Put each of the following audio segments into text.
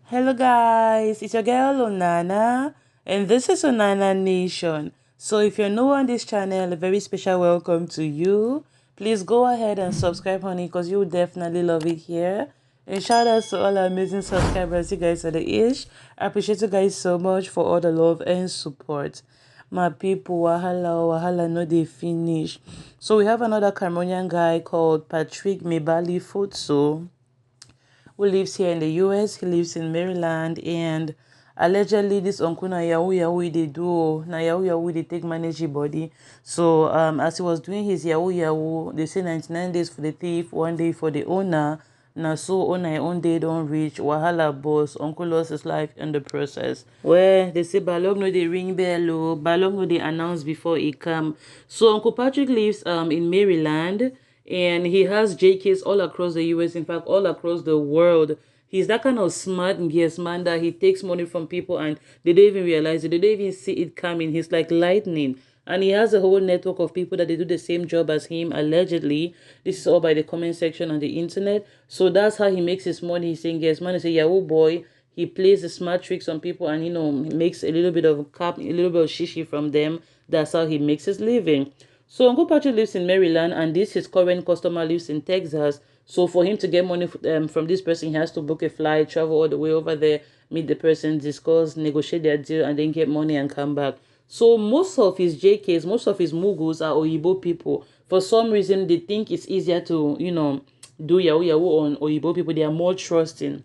Hello guys, it's your girl Onana and this is Onana Nation. So if you're new on this channel, a very special welcome to you. Please go ahead and subscribe honey because you will definitely love it here. And shout out to all our amazing subscribers, you guys are the ish. I appreciate you guys so much for all the love and support. My people, wahala no they finish. So we have another Cameroonian guy called Patrick Mibali Futso who lives here in the US. He lives in Maryland, and allegedly this uncle na yahoo they do na yahoo they take manage your body. So as he was doing his yahoo, they say 99 days for the thief, 1 day for the owner. Now so on my own day don't reach wahala boss uncle lost his life in the process. Well, they say Balog no they ring bell oh, Balog no they announce before he come. So Uncle Patrick lives in Maryland, and he has JKs all across the US, in fact all across the world. He's that kind of smart yes man that he takes money from people and they don't even realize it, they don't even see it coming. He's like lightning. And he has a whole network of people that they do the same job as him, allegedly. This is all by the comment section on the internet. So that's how he makes his money. He's saying, yes, man, is a Yahoo boy. He plays the smart tricks on people and, makes a little bit of cap, a little bit of shishi from them. That's how he makes his living. So Uncle Patrick lives in Maryland, and this his current customer lives in Texas. So for him to get money from this person, he has to book a flight, travel all the way over there, meet the person, discuss, negotiate their deal, and then get money and come back. So most of his JKs, most of his mugus are Oyibo people. For some reason, they think it's easier to, do Yahoo on Oyibo people. They are more trusting.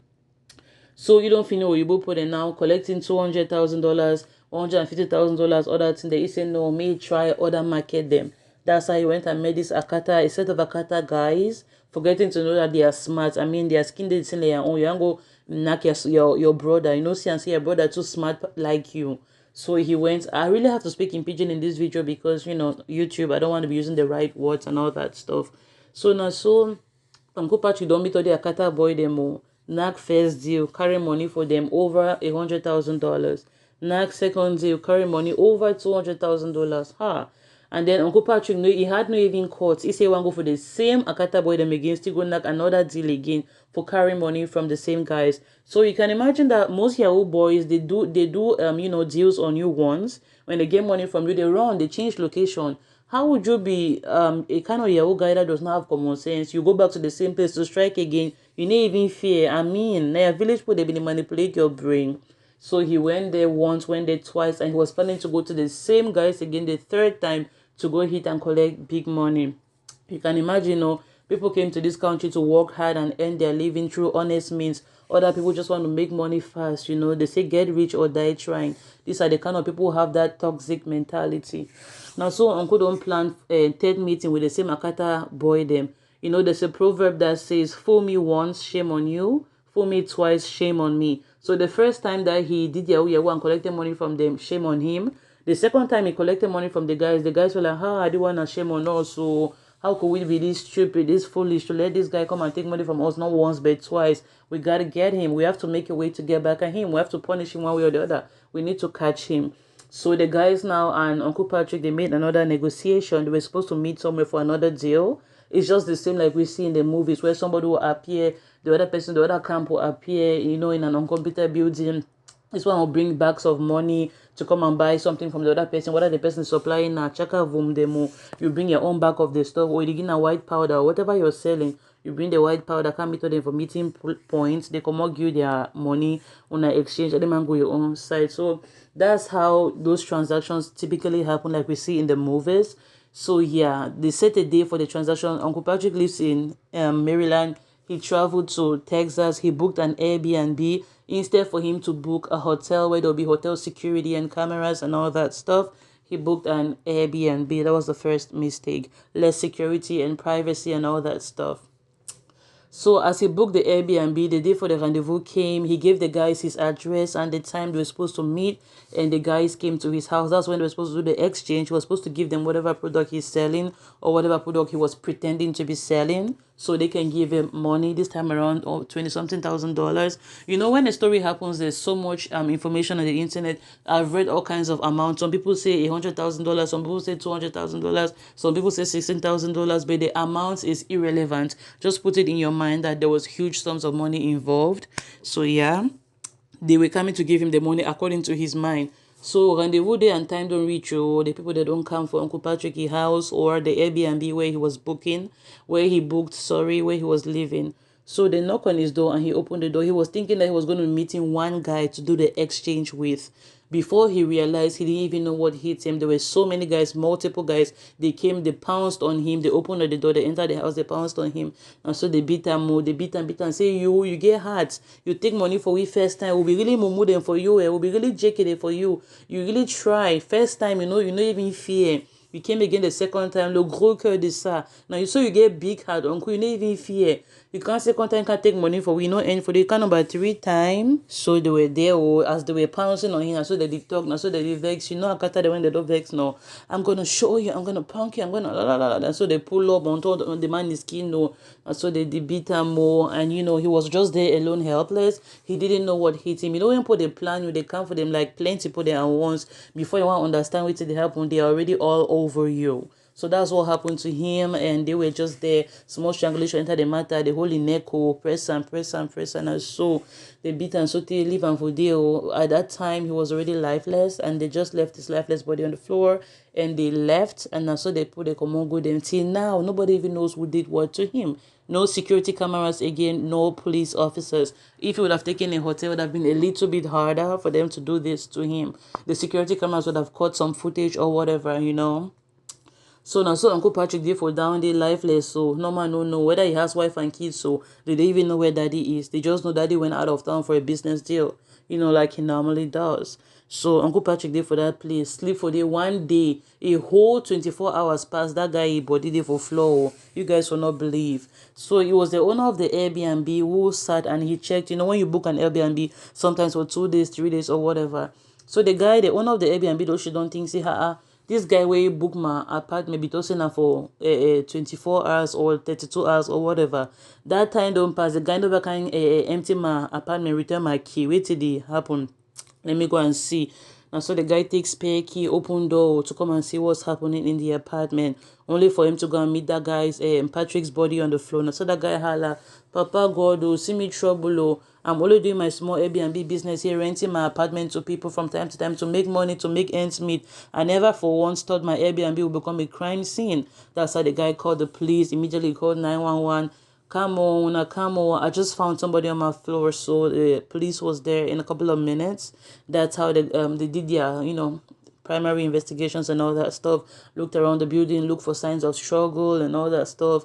So you don't feel Oyibo put in now collecting $200,000, $150,000, other thing. They say no, may try other market them. That's how he went and made this Akata, a set of Akata guys, forgetting to know that they are smart. I mean, their skin they say their own. You can go knock your brother. See and say your brother too smart like you. So he went. I really have to speak in pidgin in this video because YouTube. I don't want to be using the right words and all that stuff. So now Uncle Patrick don't meet all the Akata boy demo. Knack first deal, carry money for them over $100,000. Knack second deal, carry money over $200,000. Ha! And then Uncle Patrick, no, he had no even court. He said one go for the same Akata boy them again, still go knock another deal again for carrying money from the same guys. So you can imagine that most Yahoo boys they do deals on you once. When they get money from you, they run, they change location. How would you be a kind of Yahoo guy that does not have common sense? You go back to the same place to strike again. You need even fear. I mean, na village people they been manipulate your brain. So he went there once, went there twice, and he was planning to go to the same guys again the third time to go hit and collect big money. You can imagine, people came to this country to work hard and earn their living through honest means. Other people just want to make money fast, They say get rich or die trying. These are the kind of people who have that toxic mentality. Now, so Uncle don't plan a third meeting with the same Akata boy them. There's a proverb that says, fool me once, shame on you. Fool me twice, shame on me. So the first time that he did Yahoo and collected money from them, shame on him. The second time he collected money from the guys were like, I do want to shame on us. So how could we be this stupid, this foolish to let this guy come and take money from us not once but twice? We got to get him. We have to make a way to get back at him. We have to punish him one way or the other. We need to catch him. So the guys now and Uncle Patrick, they made another negotiation. They were supposed to meet somewhere for another deal. It's just the same like we see in the movies where somebody will appear, the other person, the other camp will appear, in an uncomputer building. This one will bring bags of money to come and buy something from the other person. Whether the person is supplying a chaka voom demo, you bring your own bag of the stuff, or you get a white powder, whatever you're selling, you bring the white powder, come meet them for meeting points. They come out give you their money on an exchange, and then go your own side. So that's how those transactions typically happen, like we see in the movies. So yeah, they set a day for the transaction. Uncle Patrick lives in Maryland. He traveled to Texas. He booked an Airbnb instead for him to book a hotel where there'll be hotel security and cameras and all that stuff. He booked an Airbnb. That was the first mistake. Less security and privacy and all that stuff. So as he booked the Airbnb, the day for the rendezvous came. He gave the guys his address and the time they were supposed to meet. And the guys came to his house. That's when they were supposed to do the exchange. He was supposed to give them whatever product he's selling or whatever product he was pretending to be selling, so they can give him money this time around, or 20 something thousand dollars. When a story happens, there's so much information on the internet. I've read all kinds of amounts. Some people say $100,000, some people say $200,000, some people say $16,000, but the amount is irrelevant. Just put it in your mind that there was huge sums of money involved. So yeah, they were coming to give him the money according to his mind. So rendezvous day and time don't reach you, the people that don't come for Uncle Patrick's house or the Airbnb where he was booking, where he booked, sorry, where he was living. So they knock on his door and he opened the door. He was thinking that he was going to be meeting one guy to do the exchange with. Before he realized, he didn't even know what hit him. There were so many guys, multiple guys. They came, they pounced on him. They opened the door, they entered the house, they pounced on him. And so they beat him more. They beat him, say, you get hurt. You take money for we first time. We'll be really mumu them for you. We'll be really jacket for you. You really try. First time, you know even fear. You came again the second time, le gros cœur de ça. Now you so you get big heart, uncle, you don't even fear. You can't second time can't take money for we no end for the kind number 3 time. So they were there as they were pouncing on him, and so they did talk, and so they did vex. You know, I got when they don't vex no. I'm gonna show you, I'm gonna punk you, I'm gonna la la la la. And so they pull up on top on the man is skin no. And so they did beat him more, and you know, he was just there alone, helpless. He didn't know what hit him. You know, when put the plan you they come for them like plenty put there at once before you want to understand what they happen, they are already all over you. So that's what happened to him, and they were just there. Small strangulation entered the matter, the whole neck, press and so they beat and so they leave and for deal. At that time, he was already lifeless, and they just left his lifeless body on the floor, and they left, and so they put a common good until now. Nobody even knows who did what to him. No security cameras again, no police officers. If he would have taken a hotel, it would have been a little bit harder for them to do this to him. The security cameras would have caught some footage or whatever, you know. So now, so Uncle Patrick did for down there lifeless. So no man no know whether he has wife and kids. So they don't even know where daddy is. They just know daddy went out of town for a business deal, you know, like he normally does. So Uncle Patrick did for that place, sleep for day one day, a whole 24 hours past that guy he body day for floor. You guys will not believe. So he was the owner of the Airbnb who sat and he checked. You know, when you book an Airbnb, sometimes for 2 days, 3 days, or whatever. So the guy, the owner of the Airbnb, though she don't think, say, this guy where book my apartment be tossing for 24 hours or 32 hours or whatever. That time don't pass. The guy never can empty my apartment, return my key. Wait till it happen. Let me go and see. And so the guy takes spare key, open door to come and see what's happening in the apartment. Only for him to go and meet that guy's Patrick's body on the floor. And so that guy holla, Papa God, oh, see me trouble, oh. I'm only doing my small Airbnb business here, renting my apartment to people from time to time to make money, to make ends meet. I never for once thought my Airbnb would become a crime scene. That's how the guy called the police, immediately called 911. Come on. I just found somebody on my floor, so the police was there in a couple of minutes. That's how they did their, you know, primary investigations and all that stuff. Looked around the building, looked for signs of struggle and all that stuff.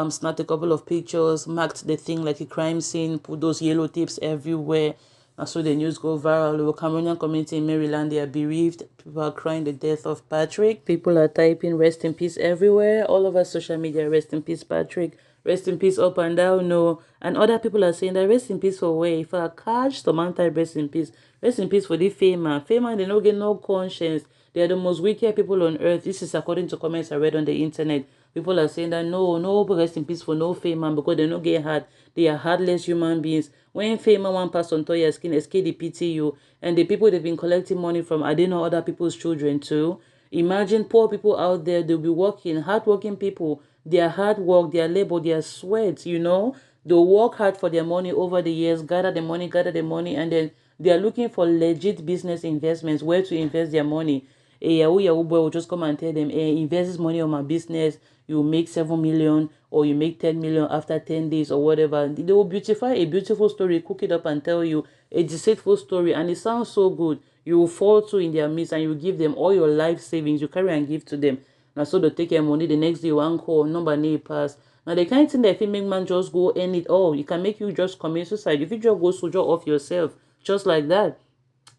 Snapped a couple of pictures, marked the thing like a crime scene, put those yellow tapes everywhere. And so the news go viral. The Cameroonian community in Maryland, they are bereaved. People are crying the death of Patrick. People are typing rest in peace everywhere. All over social media, rest in peace, Patrick. Rest in peace up and down, no. And other people are saying that rest in peace for where? If I catch some type rest in peace. Rest in peace for the Fema. Fema, they don't get no conscience. They are the most wicked people on earth. This is according to comments I read on the internet. People are saying that no rest in peace for no Fema because they don't get hard. They are heartless human beings. When Fema one pass on to your skin, SK pity you. And the people they've been collecting money from, I didn't know other people's children too. Imagine poor people out there, they'll be working, hardworking people. Their hard work, their labor, their sweat, you know. They'll work hard for their money over the years, gather the money, and then they are looking for legit business investments, where to invest their money. A Yahoo boy will just come and tell them, hey, invest this money on my business, you make 7 million or you make 10 million after 10 days or whatever. They will beautify a beautiful story, cook it up and tell you a deceitful story, and it sounds so good. You will fall to in their midst and you give them all your life savings, you carry and give to them. Now so they take your money, the next day one call, number name pass. Now the kind of thing that if you make man just go end it all, it can make you just commit suicide. If you just go soldier off yourself, just like that.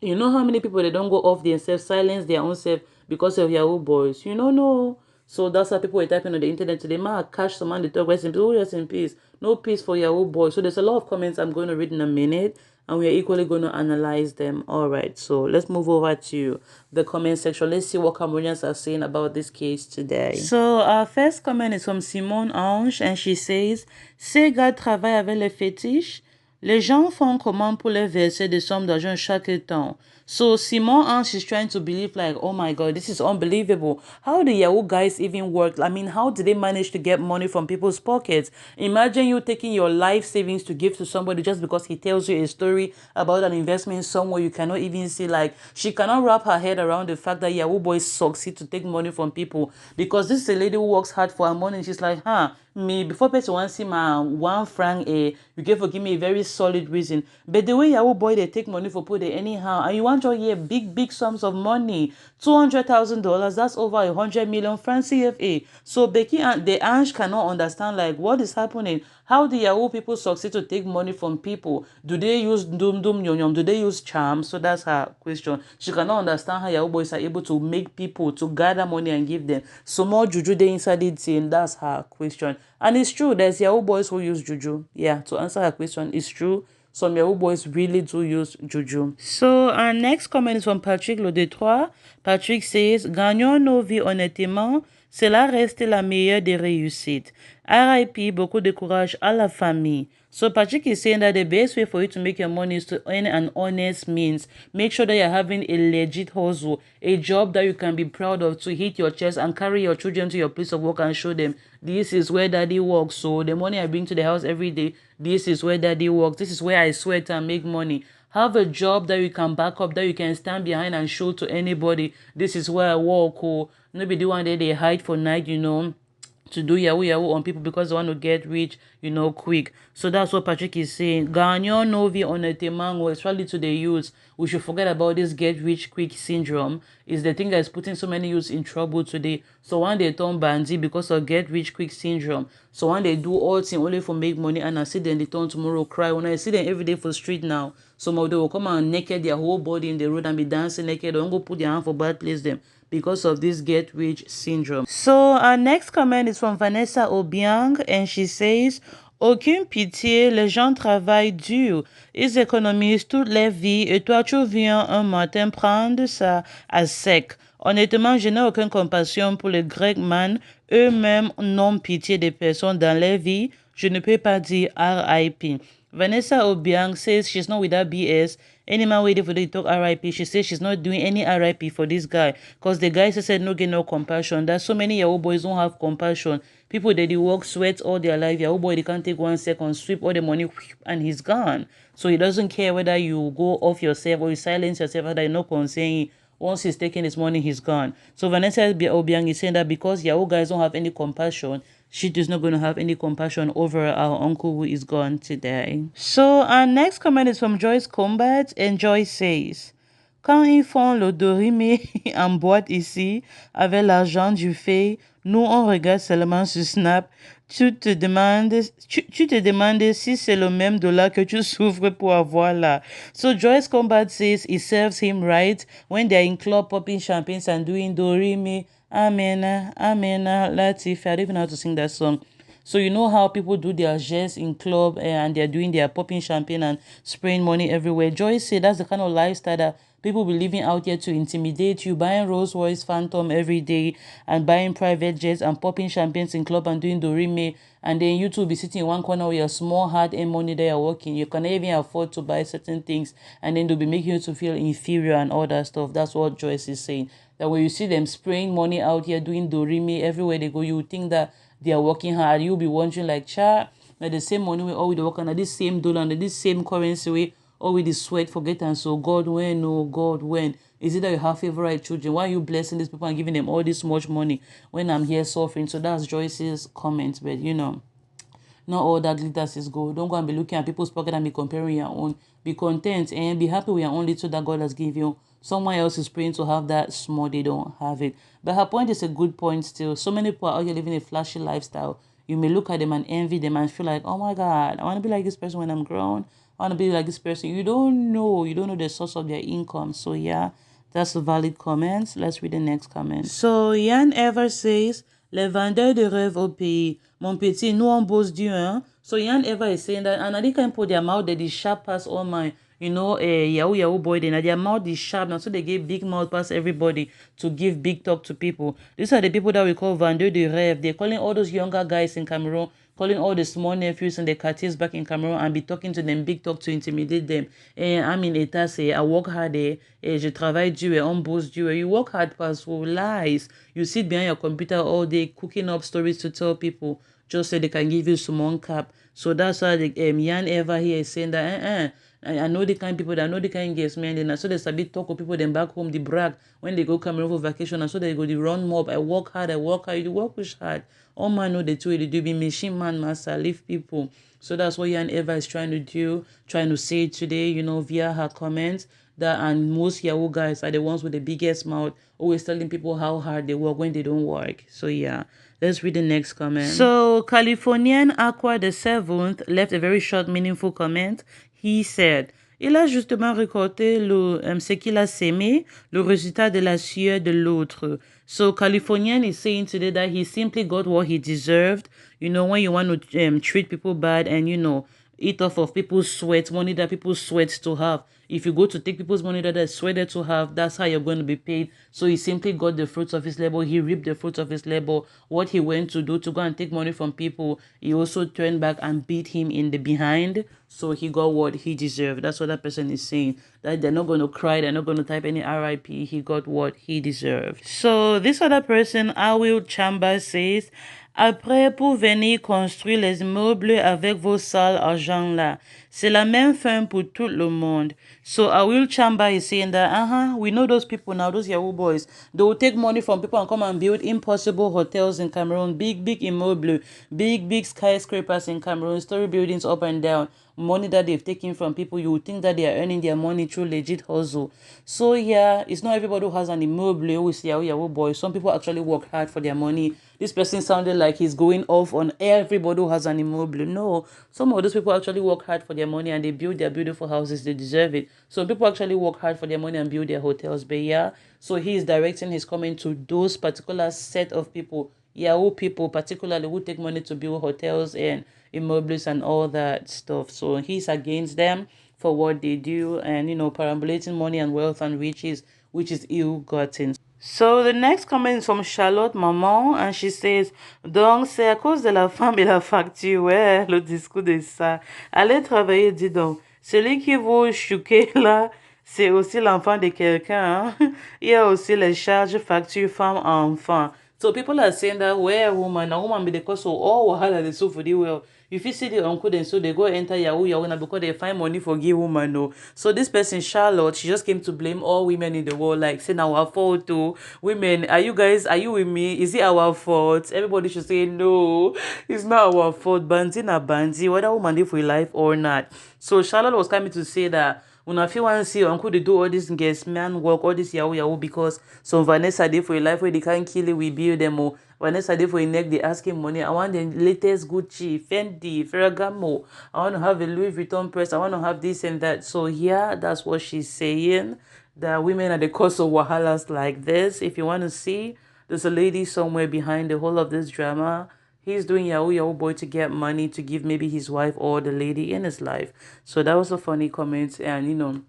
You know how many people they don't go off themselves, silence their own self because of Yahoo boys. You know, no. So that's how people are typing on the internet today. Man, catch someone they talk rest in peace. Oh, rest in peace. No peace for Yahoo boys. So there's a lot of comments I'm going to read in a minute, and we are equally going to analyze them. All right. So let's move over to the comment section. Let's see what Cameroonians are saying about this case today. So our first comment is from Simone Ange, and she says, "C'est gars travaille avec les fétiches. Les gens font comment pour les verser des sommes d'argent chaque temps. So Simon Ange is trying to believe like, oh my God, this is unbelievable. How do Yahoo guys even work? I mean, how did they manage to get money from people's pockets? Imagine you taking your life savings to give to somebody just because he tells you a story about an investment somewhere you cannot even see. Like, she cannot wrap her head around the fact that Yahoo boys succeed to take money from people, because this is a lady who works hard for her money. She's like, me, before person want see my 1 franc, you can give me a very solid reason. But the way Yahoo boy they take money for people they anyhow, and you want to hear big sums of money, $200,000, that's over 100 million francs CFA. So Becky and the Ange cannot understand like what is happening. How do Yahoo people succeed to take money from people? Do they use dum yum yum? Do they use charm? So that's her question. She cannot understand how Yahoo boys are able to make people to gather money and give them. So more juju they inside it saying that's her question. And it's true, there's Yahoo boys who use juju. Yeah, to answer her question, it's true. Some Yahoo boys really do use juju. So our next comment is from Patrick Lodetroit. Patrick says, gagnons nos vies honnêtement. Cela reste la meilleure des réussites. RIP, beaucoup de courage à la famille. So Patrick is saying that the best way for you to make your money is to earn an honest means. Make sure that you're having a legit hustle, a job that you can be proud of, to hit your chest and carry your children to your place of work and show them, this is where daddy works. So the money I bring to the house every day, this is where daddy works. This is where I sweat and make money. Have a job that you can back up, that you can stand behind and show to anybody, this is where I work. Or maybe the one day they hide for night, to do yahoo on people because they want to get rich, quick. So that's what Patrick is saying. Gagnons nos vies honnêtement, especially to the youths. We should forget about this get rich quick syndrome. Is the thing that is putting so many youths in trouble today. So when they turn bandy because of get rich quick syndrome. So when they do all things only for make money, and I see them they turn tomorrow cry. When I see them every day for street now, some of them will come and naked their whole body in the road and be dancing naked. Don't go put their hand for bad place them, because of this get rich syndrome. So our next comment is from Vanessa Obiang, and she says, aucune pitié, les gens travaillent dur, ils économisent toute leur vie et toi tu viens un matin prendre ça à sec. Honnêtement, je n'ai aucune compassion pour les Grecs man, eux-mêmes n'ont pitié des personnes dans leur vie. Je ne peux pas dire RIP. Vanessa Obiang says she's not with that BS. Any man waiting for the talk RIP, she says she's not doing any RIP for this guy, because the guy said no get no compassion. That so many Yahoo boys don't have compassion. People that they work, sweat all their life. Yahoo boy, they can't take 1 second, sweep all the money, and he's gone. So he doesn't care whether you go off yourself or you silence yourself, that no concern. Once he's taking his money, he's gone. So Vanessa Obiang is saying that because Yahoo guys don't have any compassion, she is not going to have any compassion over our uncle who is gone today. So our next comment is from Joyce Combat, and Joyce says, quand ils font le dorimé en boîte ici, avec l'argent du fait, nous on regarde seulement sur Snap. Tu te demandes si c'est le même dollar que tu souffres pour avoir là. So Joyce Combat says it serves him right when they're in club popping champagnes and doing dorime. Amena, Amena, Latif. I don't even know how to sing that song. So you know how people do their jazz in club and they're doing their popping champagne and spraying money everywhere. Joyce said that's the kind of lifestyle that people be living out here to intimidate you, buying Rolls Royce Phantom every day and buying private jets and popping champagnes in club and doing dorime. And then you two be sitting in one corner with your small hard-earned money that you're working. You can't even afford to buy certain things, and then they'll be making you to feel inferior and all that stuff. That's what Joyce is saying. That when you see them spraying money out here, doing dorime everywhere they go, you think that they are working hard. You'll be wondering like, cha, like the same money we all with the work and this same dollar and this same currency we all with the sweat forget, and so God when, oh God when. Is it that you have favorite children? Why are you blessing these people and giving them all this much money when I'm here suffering? So that's Joyce's comment. But not all that glitters is gold. Don't go and be looking at people's pocket and be comparing your own. Be content and be happy with your own little that God has given you. Someone else is praying to have that small, they don't have it. But her point is a good point still. So many people are out here living a flashy lifestyle. You may look at them and envy them and feel like, oh my God, I want to be like this person when I'm grown. I want to be like this person. You don't know the source of their income. So yeah, that's a valid comment. Let's read the next comment. So Yann Ever says, les vendeurs de rêve au pays. Mon petit, nous on bosse dur, hein? So Yann Ever is saying that, and they can put their mouth that is sharp past all my, Yahoo boy, then their mouth is sharp now, so they give big mouth past everybody to give big talk to people. These are the people that we call vendeurs de rêve. They're calling all those younger guys in Cameroon calling all the small nephews and the cartiers back in Cameroon and be talking to them big talk to intimidate them. I'm in État, say I work hard, je travaille dur, on bosse dur. You work hard, pass for lies. You sit behind your computer all day cooking up stories to tell people just so they can give you some cap. So that's why the Yan ever here is saying that I know the kind of people that I know the kind of guests, man. Then I saw there's a bit talk of people then back home, they brag when they go Cameroon for vacation. And so they go, they run mob. I work hard, you work with hard. All man know the two, they do be machine man, master, leave people. So that's what Yan Eva is trying to do, trying to say today, via her comments. That and most Yahoo guys are the ones with the biggest mouth, always telling people how hard they work when they don't work. So yeah, let's read the next comment. So Californian Aqua the 7th left a very short, meaningful comment. He said, il a justement récolté ce qu'il a sémé, le résultat de la sueur de l'autre. So Californian is saying today that he simply got what he deserved. When you want to treat people bad and, eat off of people's sweat, money that people sweat to have. If you go to take people's money that they sweated to have, that's how you're going to be paid. So he simply got the fruits of his labor. He reaped the fruits of his labor. What he went to do to go and take money from people, he also turned back and beat him in the behind. So he got what he deserved. That's what that person is saying. That they're not going to cry. They're not going to type any RIP. He got what he deserved. So this other person, Awil Chamba, says, après, pour venir construire les meubles avec vos sales argent-là. C'est la même fin pour tout le monde. So Awil Chamba is saying that, we know those people now, those Yahoo boys. They will take money from people and come and build impossible hotels in Cameroon, big immeubles, big skyscrapers in Cameroon, story buildings up and down. Money that they've taken from people, you would think that they are earning their money through legit hustle. So yeah, it's not everybody who has an immobile who is Yahoo boy. Some people actually work hard for their money. This person sounded like he's going off on everybody who has an immobile. No, some of those people actually work hard for their money and they build their beautiful houses. They deserve it. Some people actually work hard for their money and build their hotels. But yeah, so he is directing his comment to those particular set of people, Yahoo people particularly, who take money to build hotels and immobilities and all that stuff. So he's against them for what they do and, perambulating money and wealth and riches, which is ill-gotten. So the next comment is from Charlotte Maman, and she says, donc c'est à cause de la femme et la facture. Ouais, le discours de ça. Allez travailler, dis donc. Celui qui vous choquer là, c'est aussi l'enfant de quelqu'un. Hein? Il y a aussi les charges, factures, femme, enfant. So people are saying that where a woman be the cause of all wahala they so for the well. If you see the uncle then so they go enter Yahoo because they find money for give woman no. So this person Charlotte, she just came to blame all women in the world, like saying our fault too. Women, are you with me? Is it our fault? Everybody should say no, it's not our fault. Banzi na banzi, whether woman live for life or not. So Charlotte was coming to say that when I feel want to see uncle they do all this guest man work, all this Yahoo because some Vanessa did for a life where they can't kill it, we build them all. Vanessa did for a neck, they asking money. I want the latest Gucci, Fendi, Ferragamo. I want to have a Louis Vuitton purse. I want to have this and that. So yeah, that's what she's saying. That women are the cause of wahalas like this. If you want to see, there's a lady somewhere behind the whole of this drama. He's doing Yahoo boy to get money to give maybe his wife or the lady in his life. So that was a funny comment. And,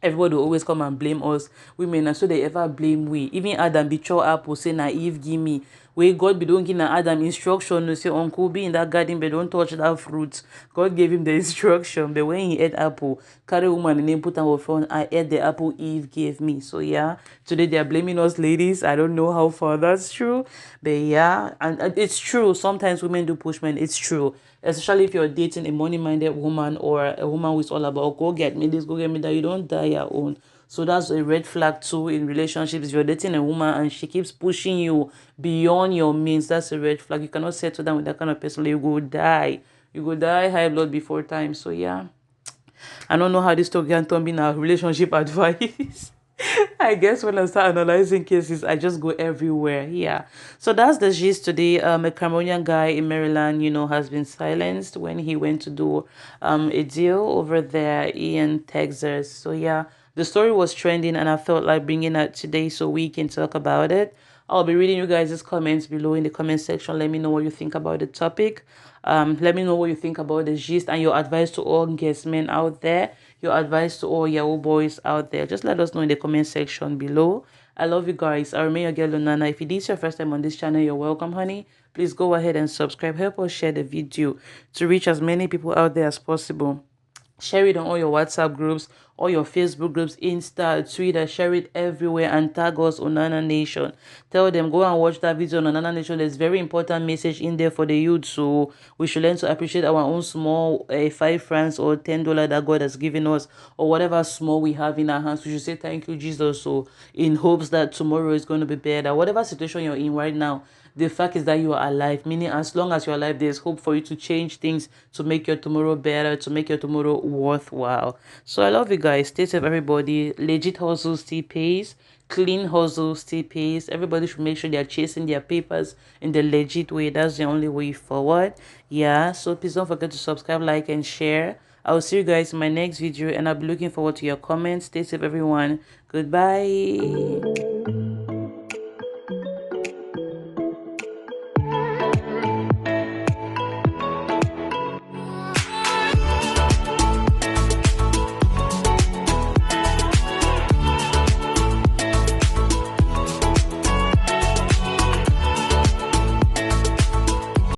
everybody will always come and blame us women. And so they ever blame we. Even Adam be chow apple say naive give me. Where God be don't give Adam instruction to say uncle be in that garden but don't touch that fruit. God gave him the instruction. But when he ate apple, carry woman and then put on her phone, I ate the apple Eve gave me. So yeah, today they are blaming us ladies. I don't know how far that's true. But yeah, and it's true. Sometimes women do push men. It's true. Especially if you're dating a money-minded woman or a woman who's all about go get me this, go get me that. You don't die your own. So that's a red flag too in relationships. If you're dating a woman and she keeps pushing you beyond your means, that's a red flag. You cannot settle down with that kind of person. You go die. You go die high blood before time. So yeah, I don't know how this talk can turn in a relationship advice. I guess when I start analyzing cases, I just go everywhere. Yeah. So that's the gist today. A Cameroonian guy in Maryland, has been silenced when he went to do a deal over there in Texas. So yeah, the story was trending and I felt like bringing it today so we can talk about it. I'll be reading you guys' comments below in the comment section. Let me know what you think about the topic. Let me know what you think about the gist and your advice to all guest men out there. Your advice to all Yahoo boys out there. Just let us know in the comment section below. I love you guys. I remain your girl Lunana. If it is your first time on this channel, you're welcome, honey. Please go ahead and subscribe. Help us share the video to reach as many people out there as possible. Share it on all your WhatsApp groups, all your Facebook groups, Insta, Twitter. Share it everywhere and tag us on Nana Nation. Tell them, go and watch that video on Nana Nation. There's very important message in there for the youth. So we should learn to appreciate our own small 5 francs or $10 that God has given us, or whatever small we have in our hands. We should say thank you, Jesus. So in hopes that tomorrow is going to be better. Whatever situation you're in right now, the fact is that you are alive, meaning as long as you're alive, there's hope for you to change things, to make your tomorrow better, to make your tomorrow worthwhile. So I love you guys. Stay safe, everybody. Legit hustle still pays. Clean hustle still pays. Everybody should make sure they're chasing their papers in the legit way. That's the only way forward. Yeah, so please don't forget to subscribe, like, and share. I will see you guys in my next video, and I'll be looking forward to your comments. Stay safe, everyone. Goodbye.